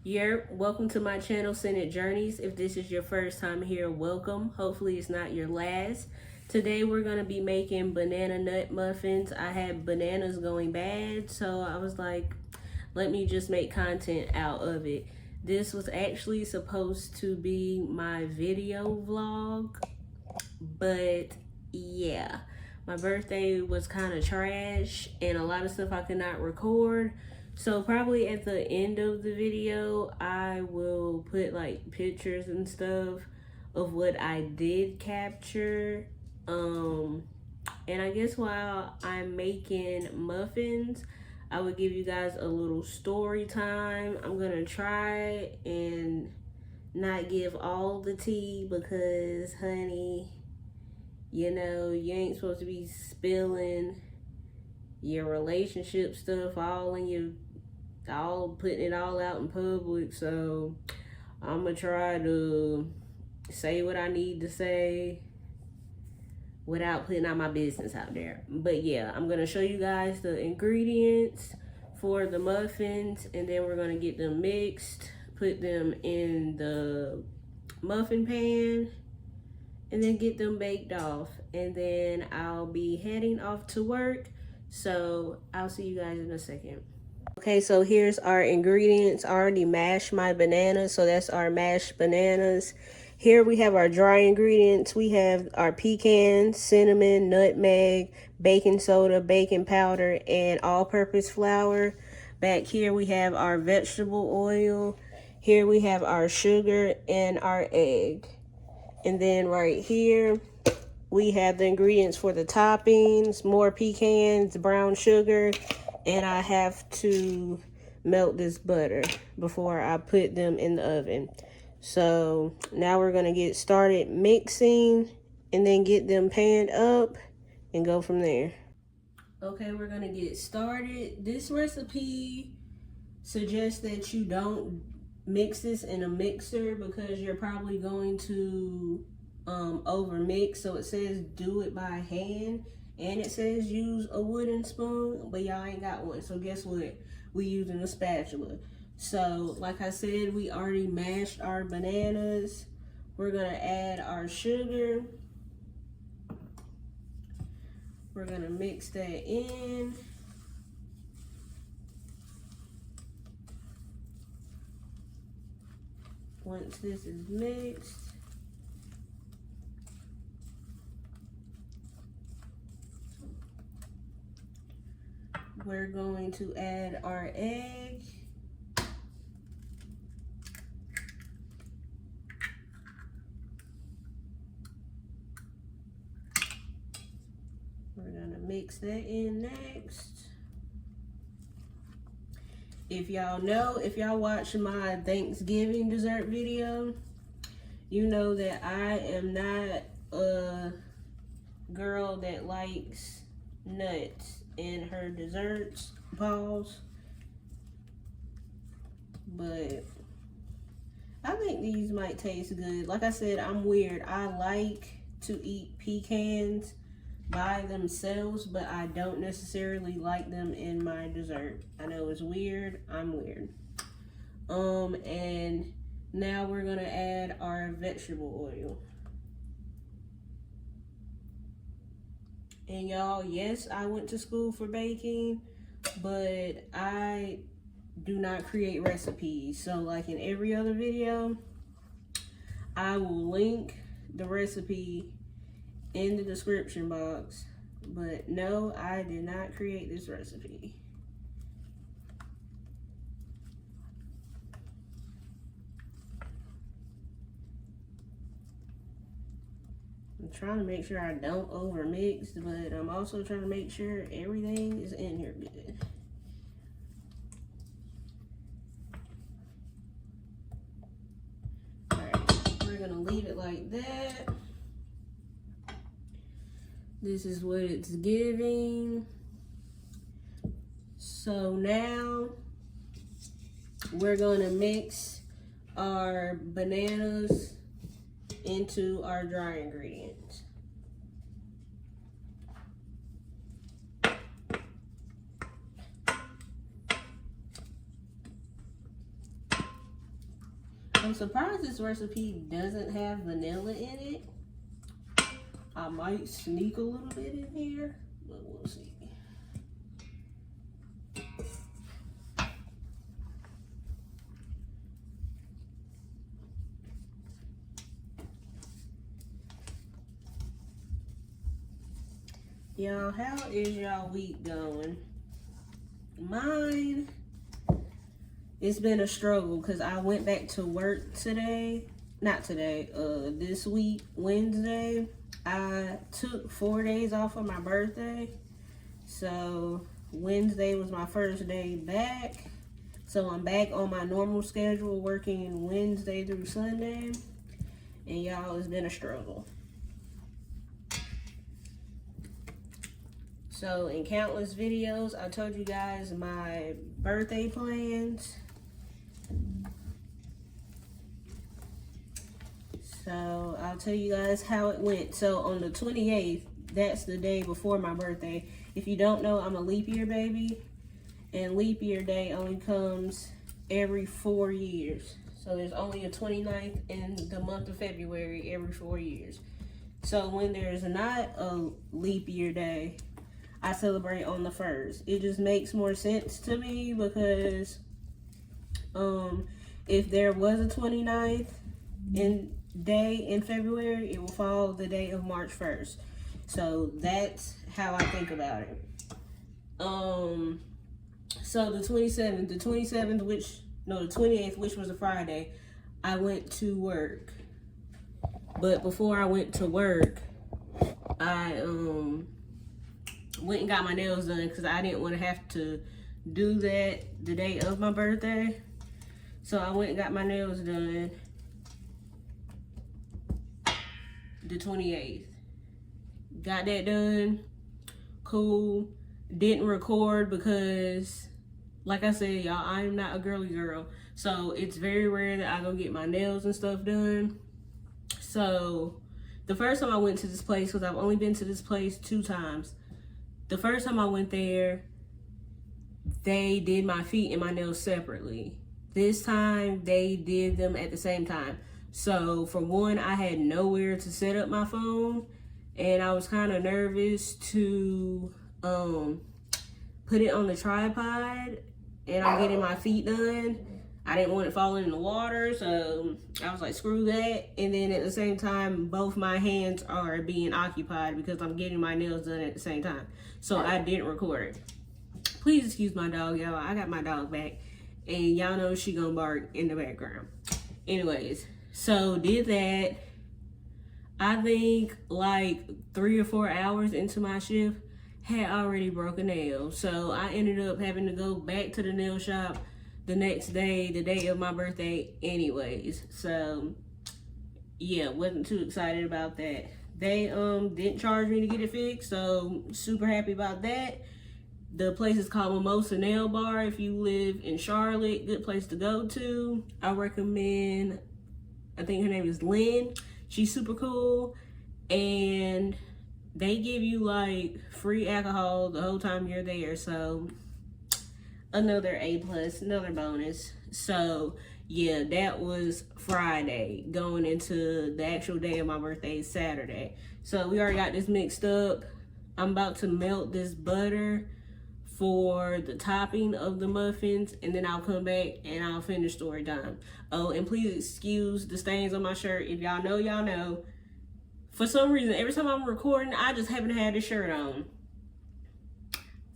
Welcome to my channel, Scented Journeys. If this is your first time here, welcome. Hopefully it's not your last. Today we're going to be making banana nut muffins. I had bananas going bad, so I was like, let me just make content out of it. This was actually supposed to be my video vlog, but yeah, my birthday was kind of trash and a lot of stuff I could not record. So probably at the end of the video, I will put like pictures and stuff of what I did capture. And I guess while I'm making muffins, I would give you guys a little story time. I'm gonna try and not give all the tea because, honey, you know, you ain't supposed to be spilling your relationship stuff all putting it all out in public. So I'm gonna try to say what I need to say without putting all my business out there. But yeah, I'm gonna show you guys the ingredients for the muffins, and then we're gonna get them mixed, put them in the muffin pan, and then get them baked off. And then I'll be heading off to work, so I'll see you guys in a second. Okay, so here's our ingredients. I already mashed my bananas, so that's our mashed bananas. Here we have our dry ingredients. We have our pecans, cinnamon, nutmeg, baking soda, baking powder, and all-purpose flour. Back here we have our vegetable oil. Here we have our sugar and our egg. And then right here we have the ingredients for the toppings, more pecans, brown sugar, and I have to melt this butter before I put them in the oven. So now we're gonna get started mixing and then get them panned up and go from there. Okay, we're gonna get started. This recipe suggests that you don't mix this in a mixer because you're probably going to over mix. So it says do it by hand, and it says use a wooden spoon, but y'all ain't got one. So guess what? We using a spatula. So like I said, we already mashed our bananas. We're gonna add our sugar. We're gonna mix that in. Once this is mixed, we're going to add our egg. We're gonna mix that in next. If y'all know, if y'all watch my Thanksgiving dessert video, you know that I am not a girl that likes nuts in her desserts. Pause. But I think these might taste good. Like I said, I'm weird. I like to eat pecans by themselves, but I don't necessarily like them in my dessert. I know it's weird. I'm weird. And now we're gonna add our vegetable oil. And y'all, yes, I went to school for baking, but I do not create recipes. So like in every other video, I will link the recipe in the description box. But no, I did not create this recipe. I'm trying to make sure I don't over mix, but I'm also trying to make sure everything is in here good. Alright, we're gonna leave it like that. This is what it's giving. So now we're gonna mix our bananas into our dry ingredients. I'm surprised this recipe doesn't have vanilla in it. I might sneak a little bit in here, but we'll see. Y'all, how is y'all week going? Mine, it's been a struggle because I went back to work today. Not today, this week, Wednesday. I took 4 days off of my birthday. So Wednesday was my first day back. So I'm back on my normal schedule, working Wednesday through Sunday. And y'all, it's been a struggle. So in countless videos, I told you guys my birthday plans. So I'll tell you guys how it went. So on the 28th, that's the day before my birthday. If you don't know, I'm a leap year baby. And leap year day only comes every 4 years. So there's only a 29th in the month of February every 4 years. So when there's not a leap year day, I celebrate on the 1st. It just makes more sense to me because if there was a 29th day in February, it will fall the day of March 1st. So that's how I think about it. So the 27th, the 28th, which was a Friday, I went to work. But before I went to work, I went and got my nails done because I didn't want to have to do that the day of my birthday. So I went and got my nails done the 28th. Got that done. Cool. Didn't record because, like I said, y'all, I am not a girly girl. So it's very rare that I go get my nails and stuff done. So the first time I went to this place, because I've only been to this place 2 times. The first time I went there, they did my feet and my nails separately. This time, they did them at the same time. So, for one, I had nowhere to set up my phone, and I was kind of nervous to put it on the tripod, and I'm getting my feet done. I didn't want it falling in the water, so I was like, screw that. And then at the same time, both my hands are being occupied because I'm getting my nails done at the same time. So I didn't record it. Please excuse my dog, y'all. I got my dog back, and y'all know she gonna bark in the background. Anyways, so did that. I think like 3 or 4 hours into my shift, had already broke a nail. So I ended up having to go back to the nail shop the next day, the day of my birthday anyways. So yeah, wasn't too excited about that. They didn't charge me to get it fixed, so super happy about that. The place is called Mimosa Nail Bar. If you live in Charlotte, good place to go to. I recommend, I think her name is Lynn. She's super cool, and they give you like free alcohol the whole time you're there. So another A+, another bonus. So yeah, that was Friday, going into the actual day of my birthday, Saturday. So we already got this mixed up. I'm about to melt this butter for the topping of the muffins, and then I'll come back and I'll finish story time. Oh, and please excuse the stains on my shirt. If y'all know, y'all know. For some reason, every time I'm recording, I just haven't had this shirt on.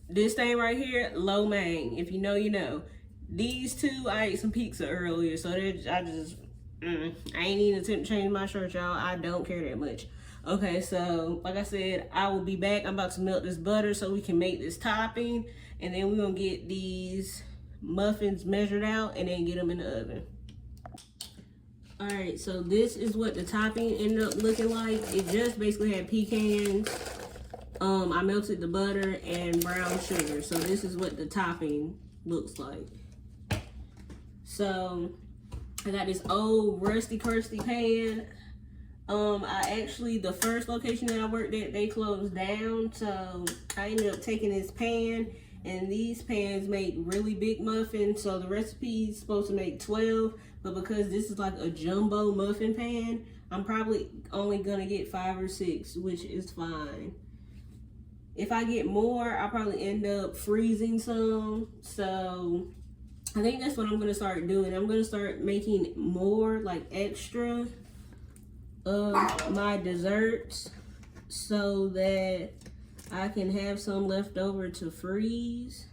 This thing right here, lo mein. If you know, you know. These two, I ate some pizza earlier, so I ain't even attempt to change my shirt, y'all. I don't care that much. Okay, so like I said, I will be back. I'm about to melt this butter so we can make this topping, and then we're gonna get these muffins measured out and then get them in the oven. All right, so this is what the topping ended up looking like. It just basically had pecans. I melted the butter and brown sugar. So this is what the topping looks like. So I got this old rusty crusty pan. The first location that I worked at, they closed down. So I ended up taking this pan And these pans make really big muffins. So the recipe is supposed to make 12, but because this is like a jumbo muffin pan, I'm probably only gonna get 5 or 6, which is fine. If I get more, I'll probably end up freezing some. So I think that's what I'm gonna start doing. I'm gonna start making more, like extra of my desserts so that I can have some left over to freeze.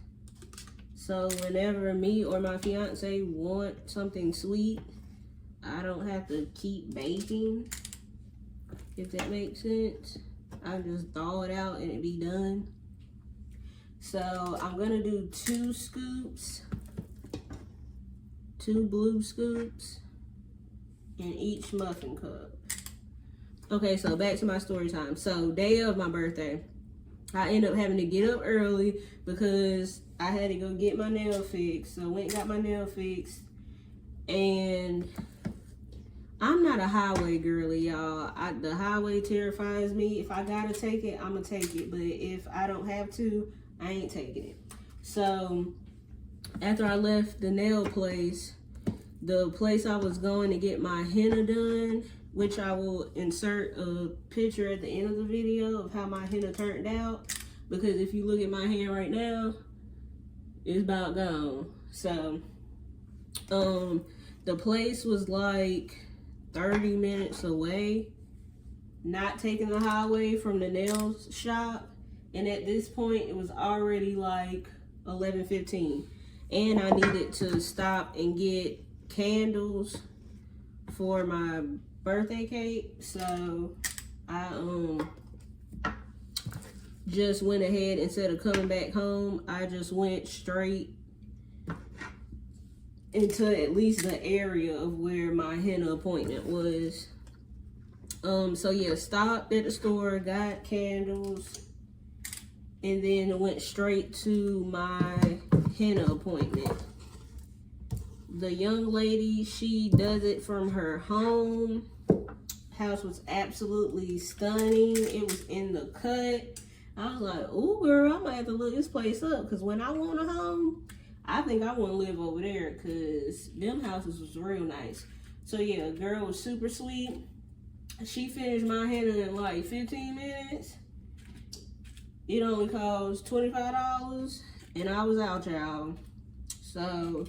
So whenever me or my fiance want something sweet, I don't have to keep baking, if that makes sense. I just thaw it out and it be done. So I'm gonna do 2 scoops, 2 blue scoops in each muffin cup. Okay, so back to my story time. So day of my birthday, I ended up having to get up early because I had to go get my nail fixed. So I went and got my nail fixed. And I'm not a highway girly, y'all. The highway terrifies me. If I gotta take it, I'm gonna take it. But if I don't have to, I ain't taking it. So after I left the nail place, the place I was going to get my henna done, which I will insert a picture at the end of the video of how my henna turned out, because if you look at my hand right now, it's about gone. So the place was like 30 minutes away, not taking the highway from the nail shop, and at this point it was already like 11:15, and I needed to stop and get candles for my birthday cake. So I just went ahead, instead of coming back home, I just went straight into at least the area of where my henna appointment was. So yeah, stopped at the store, got candles, and then went straight to my henna appointment. The young lady, she does it from her home. House was absolutely stunning. It was in the cut. I was like, ooh, girl, I might have to look this place up, because when I want a home, I think I want to live over there, because them houses was real nice. So yeah, girl was super sweet. She finished my henna in like 15 minutes. It only cost $25, and I was out, y'all. So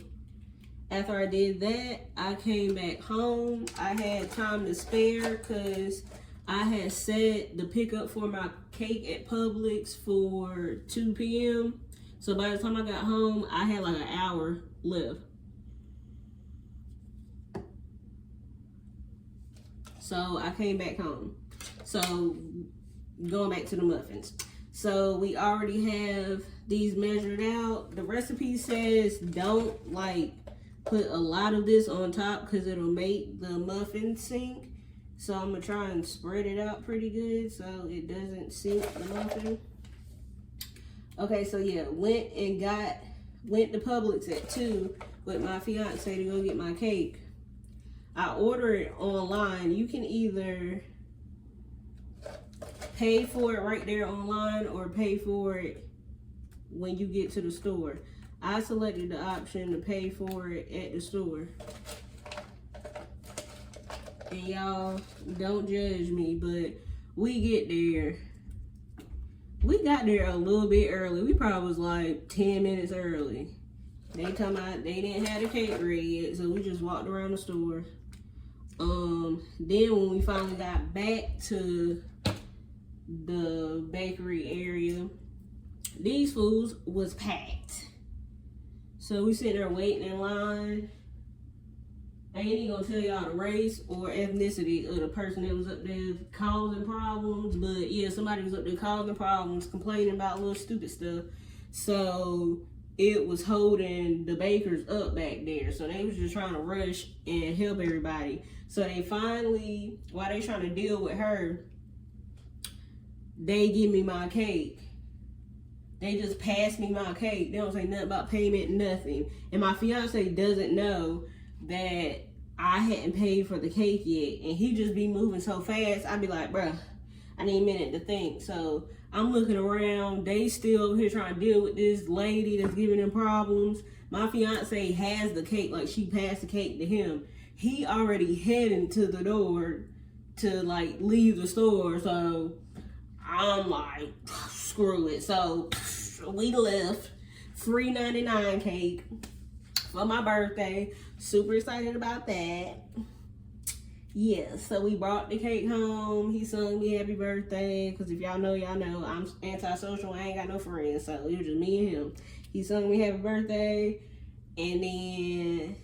after I did that, I came back home. I had time to spare because I had set the pickup for my cake at Publix for 2 p.m. So by the time I got home, I had like an hour left. So I came back home. So going back to the muffins. So we already have these measured out. The recipe says don't like put a lot of this on top because it'll make the muffin sink. So I'm gonna try and spread it out pretty good so it doesn't sink the muffin. Okay, so yeah, went to Publix at 2 with my fiance to go get my cake. I ordered it online. You can either pay for it right there online or pay for it when you get to the store. I selected the option to pay for it at the store. And y'all, don't judge me, but we get there. We got there a little bit early. We probably was like 10 minutes early. They talking about they didn't have the cake ready yet, so we just walked around the store. Then when we finally got back to the bakery area, these foods was packed. So we sitting there waiting in line. I ain't even gonna tell y'all the race or ethnicity of the person that was up there causing problems, but yeah, somebody was up there causing problems, complaining about little stupid stuff. So it was holding the bakers up back there. So they was just trying to rush and help everybody. So they finally, while they trying to deal with her, they give me my cake. They just pass me my cake. They don't say nothing about payment, nothing. And my fiance doesn't know that I hadn't paid for the cake yet. And he just be moving so fast. I'd be like, bruh, I didn't minute to think. So I'm looking around. They still here trying to deal with this lady that's giving them problems. My fiance has the cake, like she passed the cake to him. He already heading to the door to like leave the store. So I'm like, screw it. So we left. Free 99 cake for my birthday. Super excited about that. Yeah, so we brought the cake home. He sung me happy birthday. Because if y'all know, I'm antisocial. I ain't got no friends. So it was just me and him. He sung me happy birthday. And then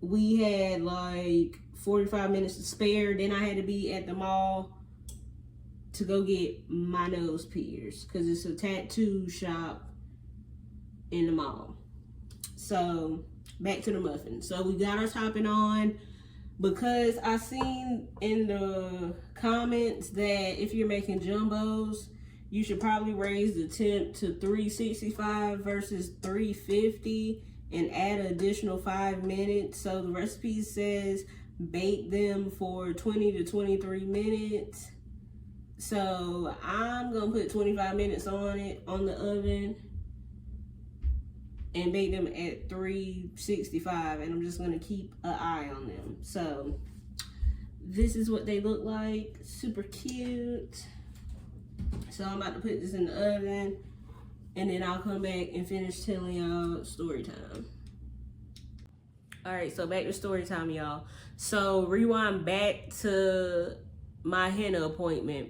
we had like 45 minutes to spare. Then I had to be at the mall to go get my nose pierced. Because it's a tattoo shop in the mall. So back to the muffins. So we got our topping on because I seen in the comments that if you're making jumbos, you should probably raise the temp to 365 versus 350 and add an additional 5 minutes. So the recipe says bake them for 20 to 23 minutes. So I'm gonna put 25 minutes on it on the oven and bake them at 365, and I'm just gonna keep an eye on them. So this is what they look like. Super cute. So I'm about to put this in the oven, and then I'll come back and finish telling y'all story time. All right, so back to story time, y'all. So rewind back to my henna appointment.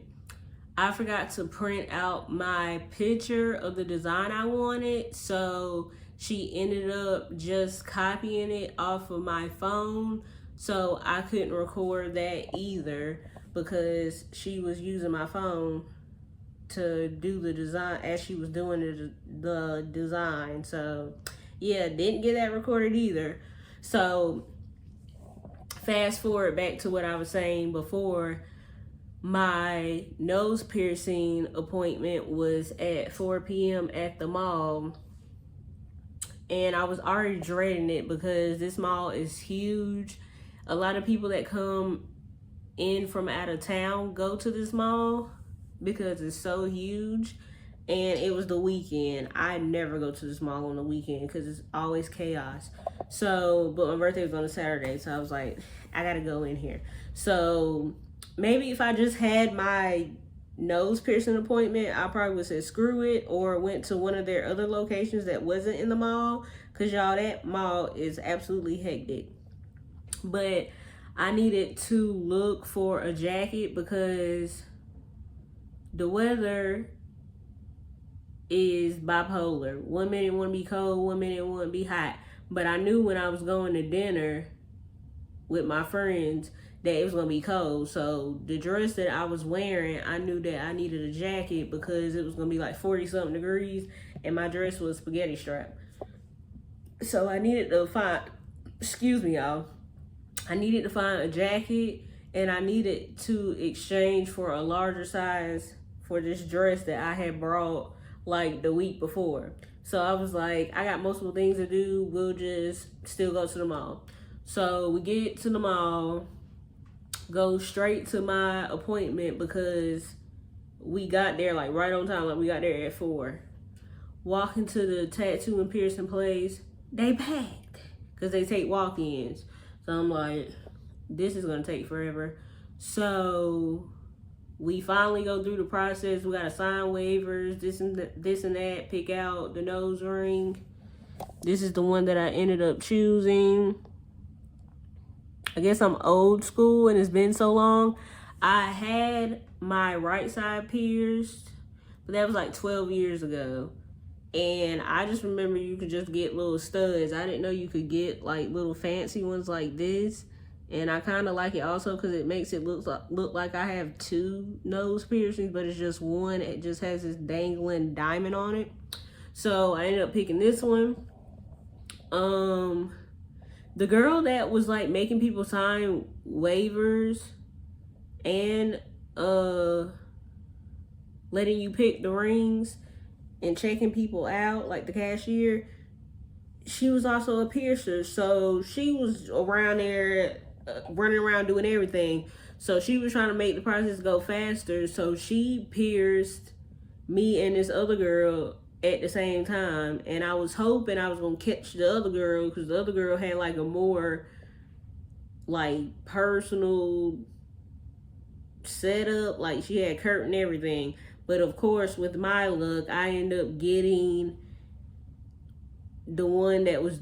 I forgot to print out my picture of the design I wanted, so she ended up just copying it off of my phone, so I couldn't record that either because she was using my phone to do the design as she was doing the design. So yeah, didn't get that recorded either. So fast forward back to what I was saying before. My nose piercing appointment was at 4 p.m. at the mall. And I was already dreading it because this mall is huge. A lot of people that come in from out of town go to this mall because it's so huge. And it was the weekend. I never go to this mall on the weekend because it's always chaos. So, but my birthday was on a Saturday. So I was like, I gotta go in here. So maybe if I just had my nose piercing appointment, I probably would say screw it or went to one of their other locations that wasn't in the mall, because y'all, that mall is absolutely hectic. But I needed to look for a jacket because the weather is bipolar. 1 minute it want to be cold, 1 minute it want to be hot. But I knew when I was going to dinner with my friends that it was gonna be cold. So the dress that I was wearing, I knew that I needed a jacket because it was gonna be like 40 something degrees and my dress was spaghetti strap. So I needed to find, excuse me y'all, I needed to find a jacket, and I needed to exchange for a larger size for this dress that I had brought like the week before. So I was like, I got multiple things to do, we'll just still go to the mall. So we get to the mall, go straight to my appointment because we got there like right on time. Like we got there at 4. Walk into the tattoo and piercing place, they packed because they take walk-ins. So I'm like, this is gonna take forever. So we finally go through the process. We gotta sign waivers, this and that, pick out the nose ring. This is the one that I ended up choosing. I guess I'm old school and it's been so long. I had my right side pierced, but that was like 12 years ago. And I just remember you could just get little studs. I didn't know you could get like little fancy ones like this. And I kind of like it also because it makes it look like I have 2 nose piercings, but it's just one. It just has this dangling diamond on it. So I ended up picking this one. The girl that was like making people sign waivers and letting you pick the rings and checking people out, like the cashier, she was also a piercer. So she was around there running around doing everything. So she was trying to make the process go faster. So she pierced me and this other girl at the same time. And I was hoping I was going to catch the other girl, because the other girl had like a more like personal setup. Like she had curtain and everything. But of course, with my luck, I ended up getting the one that was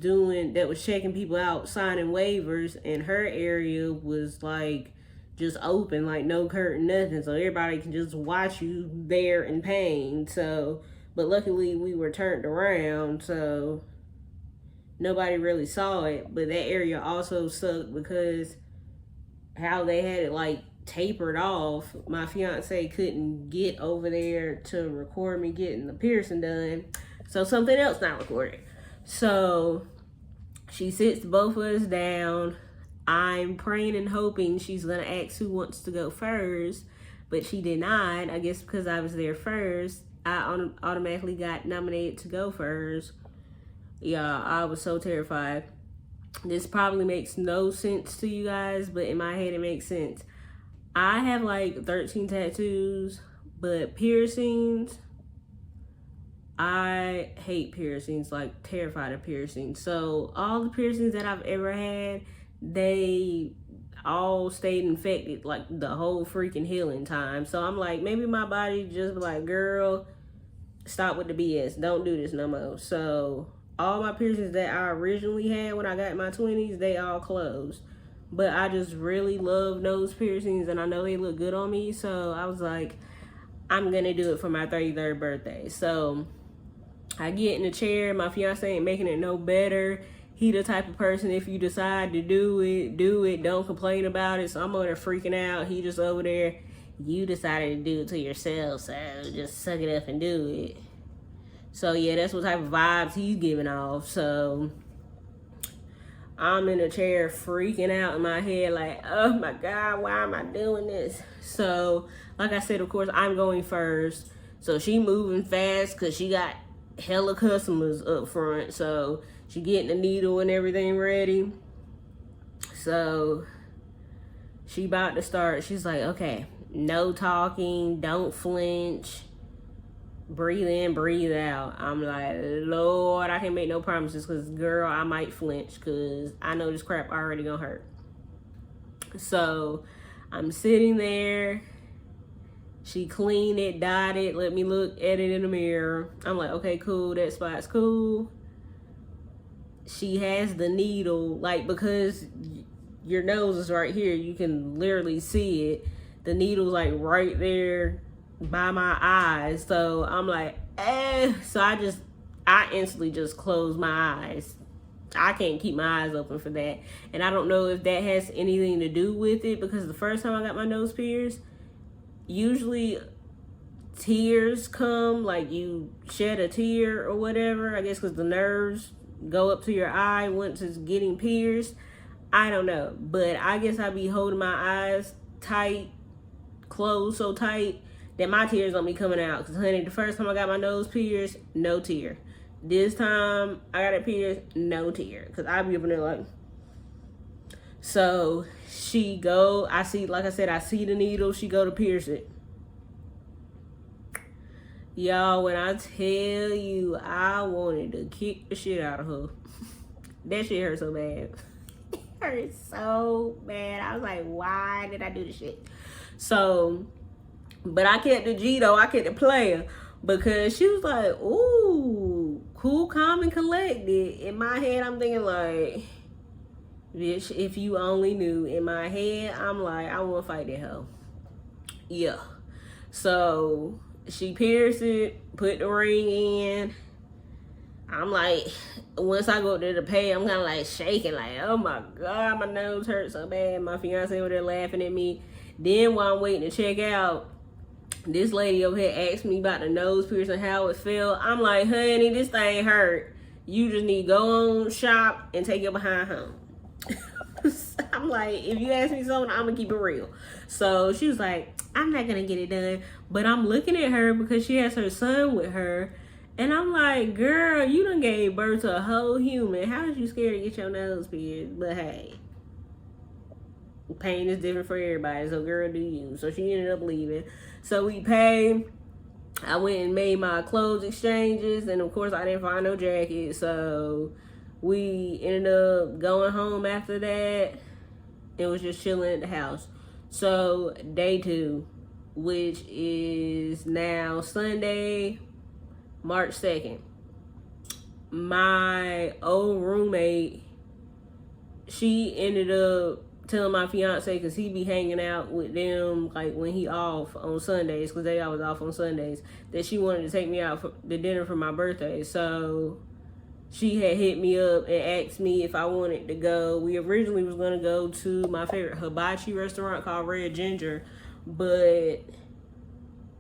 checking people out, signing waivers, and her area was like just open, like no curtain, nothing, so everybody can just watch you there in pain. So, but luckily we were turned around, so nobody really saw it. But that area also sucked because how they had it like tapered off. My fiance couldn't get over there to record me getting the piercing done, so something else not recorded. So she sits both of us down. I'm praying and hoping she's gonna ask who wants to go first, but she did not. I guess because I was there first, I automatically got nominated to go first. Yeah, I was so terrified. This probably makes no sense to you guys, but in my head it makes sense. I have like 13 tattoos, but piercings, I hate piercings, like terrified of piercings. So all the piercings that I've ever had, they all stayed infected like the whole freaking healing time. So I'm like, maybe my body just be like, girl, stop with the BS. Don't do this no more. So all my piercings that I originally had when I got in my 20s, they all closed. But I just really love nose piercings, and I know they look good on me. So I was like, I'm going to do it for my 33rd birthday. So I get in the chair. My fiance ain't making it no better. He the type of person, if you decide to do it, do it. Don't complain about it. So I'm over there freaking out. He just over there, you decided to do it to yourself, so just suck it up and do it. So yeah, that's what type of vibes he's giving off. So I'm in the chair freaking out in my head like, oh my God, why am I doing this? So like I said, of course, I'm going first. So she moving fast because she got hella customers up front. So she getting the needle and everything ready. So she about to start. She's like, okay, no talking, don't flinch, breathe in, breathe out. I'm like, Lord, I can't make no promises because, girl, I might flinch because I know this crap already gonna hurt. So I'm sitting there. She cleaned it, dyed it, let me look at it in the mirror. I'm like, okay, cool, that spot's cool. She has the needle, like, because your nose is right here, you can literally see it. The needle's like right there by my eyes. So I'm like, so I instantly just close my eyes. I can't keep my eyes open for that. And I don't know if that has anything to do with it, because the first time I got my nose pierced, usually tears come, like you shed a tear or whatever, I guess because the nerves go up to your eye once it's getting pierced. I don't know, but I guess I be holding my eyes tight, closed so tight that my tears don't be coming out. Because honey, the first time I got my nose pierced, no tear. This time I got it pierced, no tear, because I be up in there like. So she go, I see, like I said, I see the needle, she go to pierce it. Y'all, when I tell you, I wanted to kick the shit out of her. That shit hurt so bad. It hurt so bad. I was like, why did I do this shit? So, but I kept the G though, I kept the player, because she was like, ooh, cool, calm, and collected. In my head, I'm thinking like, bitch, if you only knew. In my head, I'm like, I want to fight that hoe. Yeah. So she pierced it, put the ring in. I'm like, once I go there to pay, I'm kind of like shaking, like, oh my God, my nose hurts so bad. My fiance over there laughing at me. Then while I'm waiting to check out, this lady over here asked me about the nose piercing, how it felt. I'm like, honey, this thing hurt. You just need to go on, shop, and take your behind home. I'm like, if you ask me something, I'm gonna keep it real. So she was like, I'm not gonna get it done. But I'm looking at her because she has her son with her. And I'm like, girl, you done gave birth to a whole human. How is you scared to get your nose pierced? But hey, Pain is different for everybody, so girl, do you. So she ended up leaving. So we paid. I went and made my clothes exchanges, and of course I didn't find no jacket, so we ended up going home after that. It was just chilling at the house. So day 2, which is now Sunday, March 2nd. My old roommate, she ended up telling my fiance, because he be hanging out with them like when he off on Sundays, because they always off on Sundays, that she wanted to take me out for the dinner for my birthday. So she had hit me up and asked me if I wanted to go. We originally was going to go to my favorite hibachi restaurant called Red Ginger, but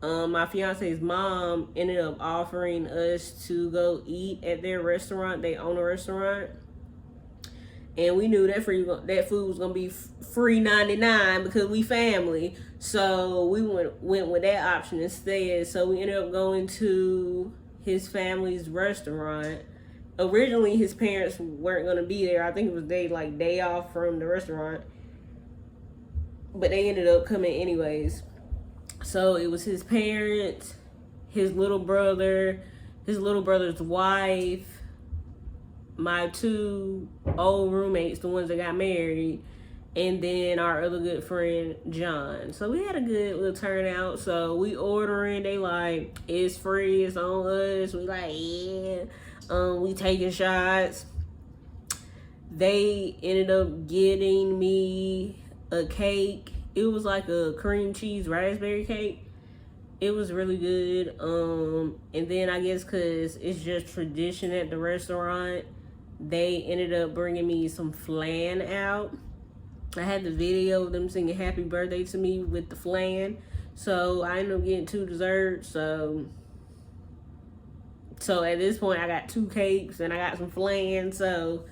my fiance's mom ended up offering us to go eat at their restaurant. They own a restaurant. And we knew that food was gonna be free 99 because we family. So we went with that option instead. So we ended up going to his family's restaurant. Originally, his parents weren't gonna be there. I think it was day off from the restaurant, but they ended up coming anyways. So it was his parents, his little brother, his little brother's wife, my 2 old roommates, the ones that got married, and then our other good friend John. So we had a good little turnout. So we ordering, they like, it's free, it's on us. We like, yeah. We taking shots. They ended up getting me a cake. It was like a cream cheese raspberry cake. It was really good. And then I guess because it's just tradition at the restaurant, they ended up bringing me some flan out. I had the video of them singing happy birthday to me with the flan. So I ended up getting 2 desserts. So at this point I got 2 cakes and I got some flan. So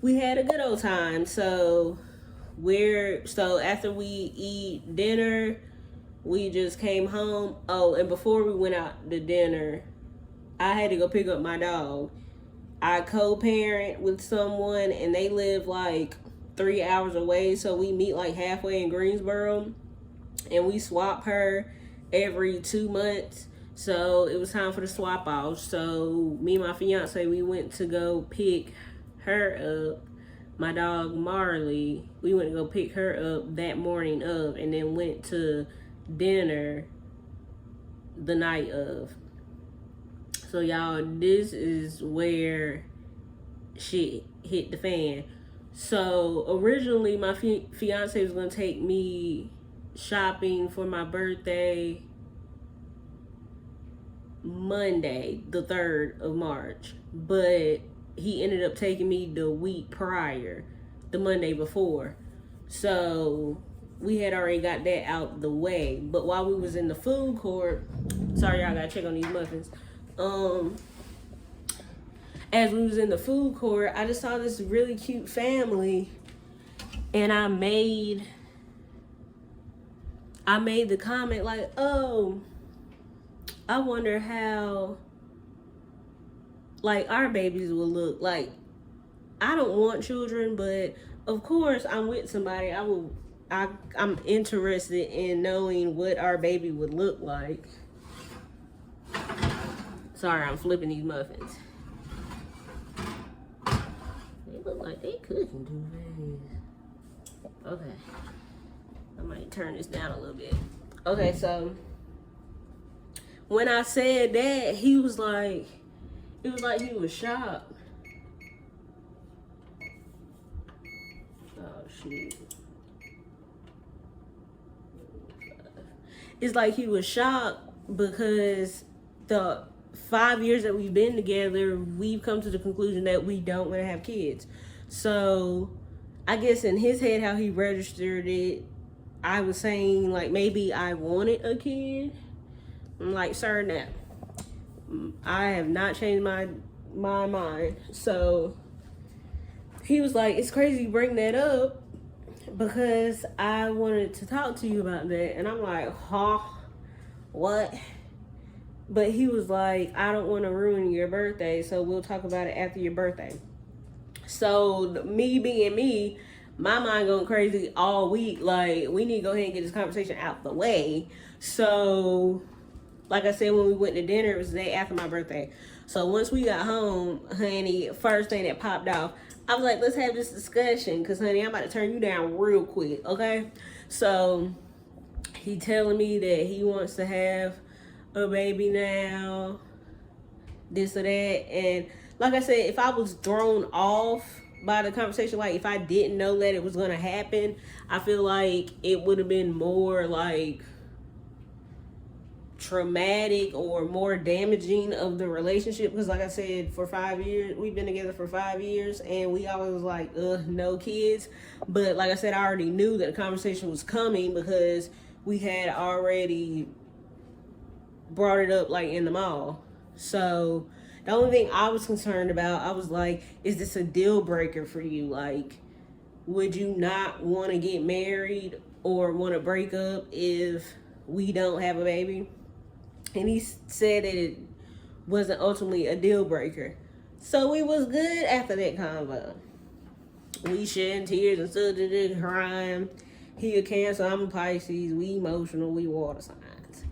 we had a good old time. So after we eat dinner, we just came home. Oh, and before we went out to dinner, I had to go pick up my dog. I co-parent with someone and they live like 3 hours away, so we meet like halfway in Greensboro, and we swap her every 2 months. So it was time for the swap off. So me and my fiance, we went to go pick her up. My dog Marley, we went to go pick her up that morning of, and then went to dinner the night of. So y'all, this is where shit hit the fan. So originally my fiance was gonna take me shopping for my birthday Monday, the 3rd of March, but he ended up taking me the week prior, the Monday before. So we had already got that out the way. But while we was in the food court, sorry y'all, gotta check on these muffins. As we was in the food court, I just saw this really cute family, and I made the comment like, oh, I wonder how like our babies will look. Like, I don't want children, but of course I'm with somebody. I'm interested in knowing what our baby would look like. Sorry, I'm flipping these muffins. They look like they cooking too fast. Okay. I might turn this down a little bit. Okay, so when I said that, he was like, it was like he was shocked. Oh, shit. It's like he was shocked because the 5 years that we've been together, we've come to the conclusion that we don't want to have kids. So I guess in his head, how he registered it, I was saying like maybe I wanted a kid. I'm like, sir, now I have not changed my mind. So he was like, it's crazy you bring that up because I wanted to talk to you about that. And I'm like, huh? What? But he was like, I don't want to ruin your birthday, so we'll talk about it after your birthday. So me being me, my mind going crazy all week. Like, we need to go ahead and get this conversation out the way. So, like I said, when we went to dinner, it was the day after my birthday. So once we got home, honey, first thing that popped off, I was like, let's have this discussion, because, honey, I'm about to turn you down real quick, okay? So he telling me that he wants to have a baby now, this or that. And like I said, if I was thrown off by the conversation, like if I didn't know that it was going to happen, I feel like it would have been more like traumatic or more damaging of the relationship, because like I said, for 5 years we've been together for 5 years, and we always was like no kids. But like I said, I already knew that the conversation was coming, because we had already brought it up like in the mall. So the only thing I was concerned about, I was like, is this a deal breaker for you? Like, would you not want to get married or want to break up if we don't have a baby? And he said that it wasn't ultimately a deal breaker. So we was good after that convo. We shedding tears and stuff, crying. He a Cancer, I'm a Pisces. We emotional, we water signs.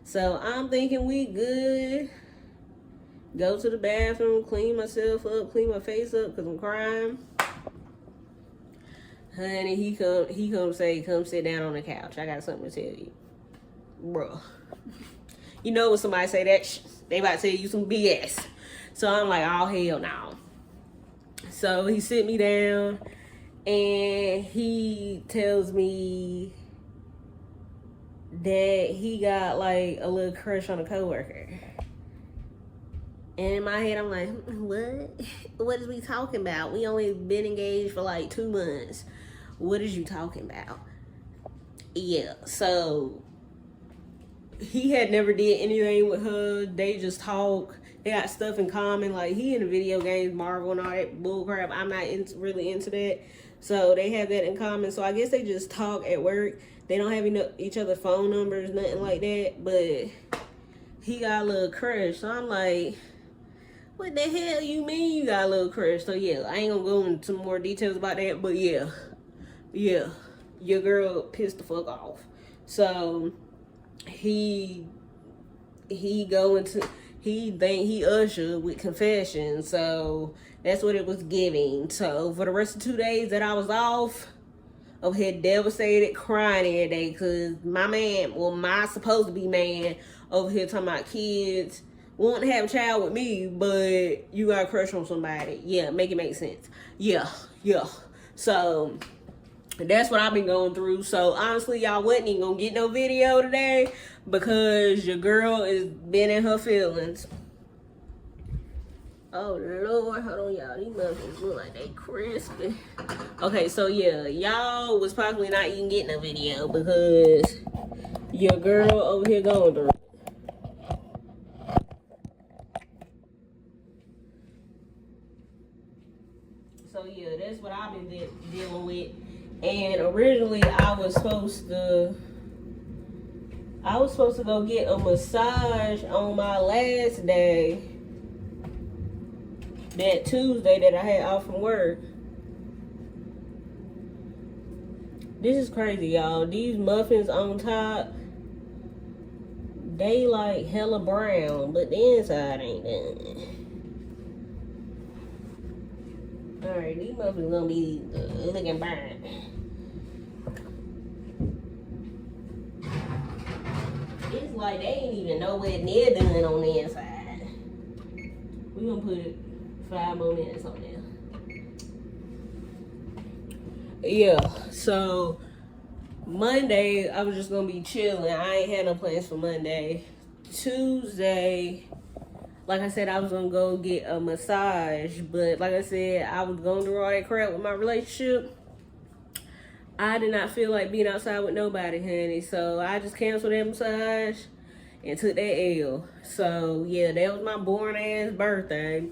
So I'm thinking we good. Go to the bathroom, clean myself up, clean my face up, because I'm crying. Honey, he come say, come sit down on the couch. I got something to tell you. Bruh. You know when somebody say that, they about to tell you some BS. So I'm like, oh, hell no. So he sit me down, and he tells me that he got like a little crush on a coworker. And in my head, I'm like, what? What is we talking about? We only been engaged for like 2 months. What is you talking about? Yeah, so he had never did anything with her. They just talk. They got stuff in common. Like, he into video games, Marvel, and all that bull crap. I'm not really into that. So they have that in common. So I guess they just talk at work. They don't have each other's phone numbers, nothing like that. But he got a little crush. So I'm like, what the hell you mean you got a little crush? So yeah, I ain't gonna go into more details about that. But yeah, your girl pissed the fuck off. So he think he usher with confession. So that's what it was giving. So for the rest of 2 days that I was off, over here devastated, crying every day, because my supposed to be man over here talking about kids, want to have a child with me, but you got a crush on somebody. Yeah, make it make sense. Yeah. So that's what I've been going through. So honestly, y'all wasn't even gonna get no video today, because your girl is been in her feelings. Oh Lord, hold on, y'all. These muffins look like they crispy. Okay, so yeah, y'all was probably not even getting a video, because your girl over here going through. So yeah, that's what I've been dealing with. And originally I was supposed to go get a massage on my last day, that Tuesday that I had off from work. This is crazy, y'all. These muffins on top, they like hella brown, but the inside ain't done. Alright, these muffins gonna be looking burnt. It's like they ain't even nowhere near done on the inside. We gonna put 5 more minutes on there. Yeah, so Monday I was just gonna be chilling. I ain't had no plans for Monday. Tuesday, like I said, I was gonna go get a massage, but like I said, I was going through all that crap with my relationship. I did not feel like being outside with nobody, honey. So I just canceled that massage and took that L. So yeah, that was my boring ass birthday.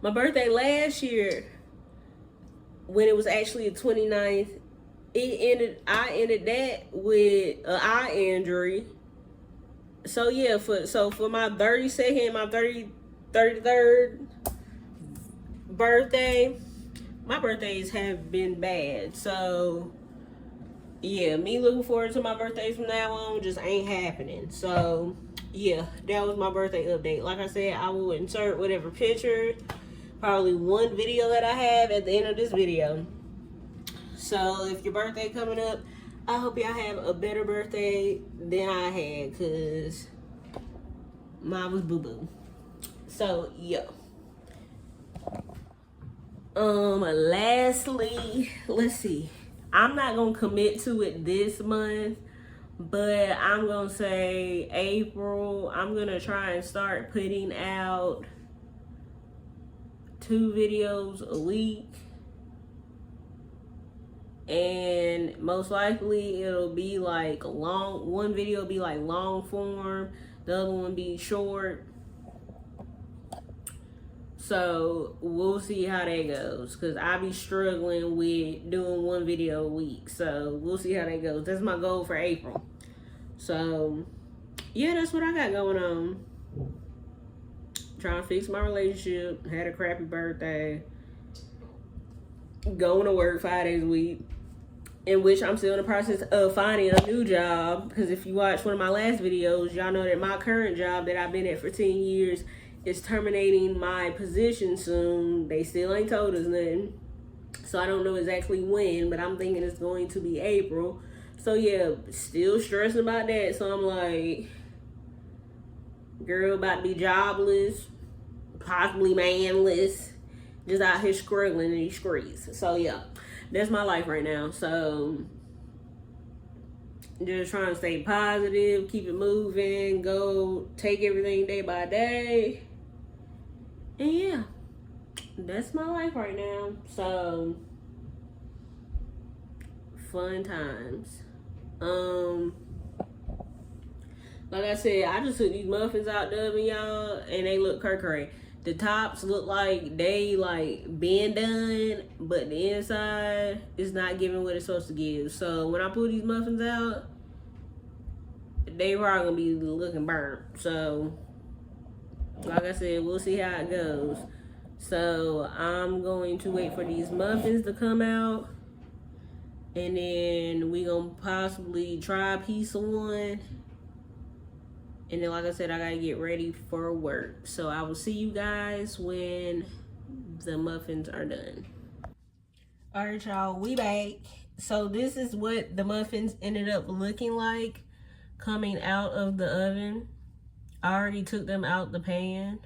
My birthday last year, when it was actually the 29th, I ended that with an eye injury. So yeah, for my 32nd, my 33rd birthday, my birthdays have been bad. So yeah, me looking forward to my birthdays from now on just ain't happening. So yeah, that was my birthday update. Like I said, I will insert whatever picture, probably one video that I have at the end of this video. So if your birthday coming up, I hope y'all have a better birthday than I had, because mine was boo-boo. So yeah. Lastly, let's see. I'm not gonna commit to it this month, but I'm gonna say April. I'm gonna try and start putting out 2 videos a week, and most likely it'll be like one video will be like long form, the other one be short. So we'll see how that goes, because I be struggling with doing 1 video a week. So we'll see how that goes. That's my goal for April. So yeah, that's what I got going on. Trying to fix my relationship. Had a crappy birthday. Going to work 5 days a week, in which I'm still in the process of finding a new job. Because if you watch one of my last videos, y'all know that my current job that I've been at for 10 years is terminating my position soon. They still ain't told us nothing, so I don't know exactly when, but I'm thinking it's going to be April. So yeah, still stressing about that. So I'm like, girl, about to be jobless, possibly manless, just out here struggling in these streets. So yeah, that's my life right now. So just trying to stay positive, keep it moving, go take everything day by day. And yeah, that's my life right now. So fun times. Like I said, I just took these muffins out the oven, y'all, and they look cray. The tops look like they like been done, but the inside is not giving what it's supposed to give. So when I pull these muffins out, they are gonna be looking burnt. So like I said, we'll see how it goes. So I'm going to wait for these muffins to come out, and then we gonna possibly try a piece of one. And then, like I said, I gotta get ready for work. So I will see you guys when the muffins are done. All right, y'all, we back. So this is what the muffins ended up looking like coming out of the oven. I already took them out the pan.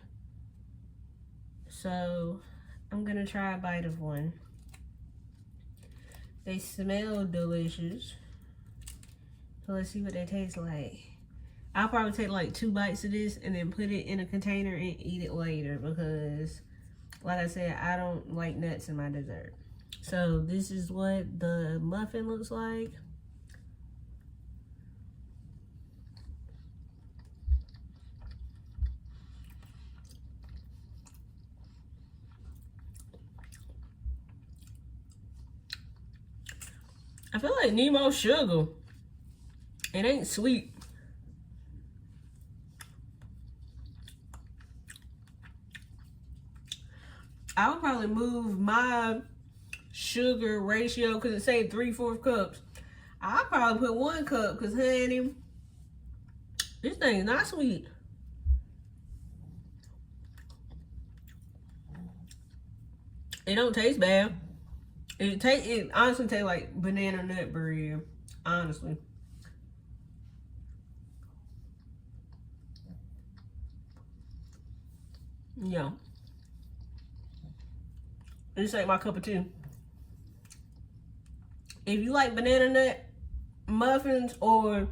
So I'm gonna try a bite of one. They smell delicious. So let's see what they taste like. I'll probably take like 2 bites of this and then put it in a container and eat it later, because like I said, I don't like nuts in my dessert. So this is what the muffin looks like. I feel like need more sugar. It ain't sweet. I'll probably move my sugar ratio, because it say 3/4 cups. I'll probably put 1 cup, because honey, this thing is not sweet. It don't taste bad. It honestly tastes like banana nut bread, honestly. Yeah. This ain't my cup of tea. If you like banana nut muffins or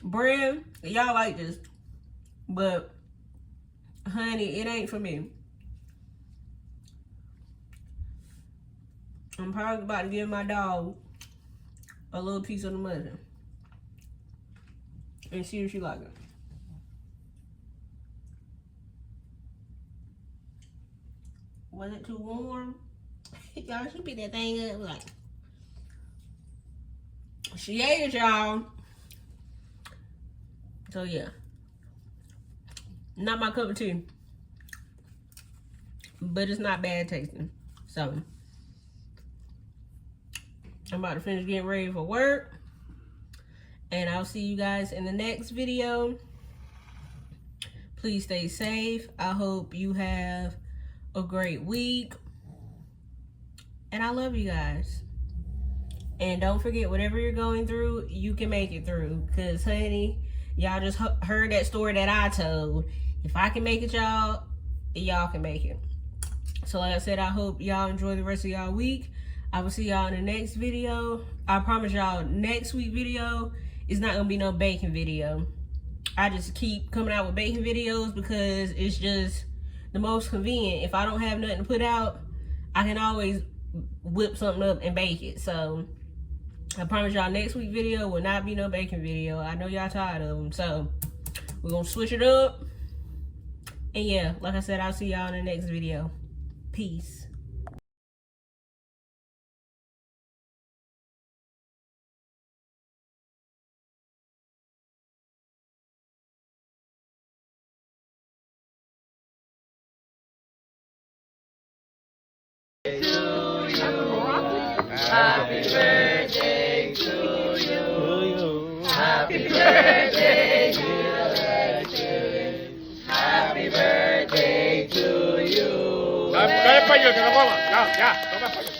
bread, y'all like this. But honey, it ain't for me. I'm probably about to give my dog a little piece of the muffin and see if she like it. Was it too warm? Y'all, she beat that thing up like. She ate it, y'all. So yeah. Not my cup of tea. But it's not bad tasting. So I'm about to finish getting ready for work, and I'll see you guys in the next video. Please stay safe. I hope you have a great week, and I love you guys. And don't forget, whatever you're going through, you can make it through. Because, honey, y'all just heard that story that I told. If I can make it, y'all can make it. So, like I said, I hope y'all enjoy the rest of y'all week. I will see y'all in the next video. I promise y'all, next week video is not going to be no baking video. I just keep coming out with baking videos because it's just the most convenient. If I don't have nothing to put out, I can always whip something up and bake it. So I promise y'all, next week video will not be no baking video. I know y'all tired of them, so we're gonna switch it up. And yeah, like I said, I'll see y'all in the next video. Peace. Happy birthday to you. Happy birthday, dear Alexis. Happy birthday to you. Ya, ya, toma español.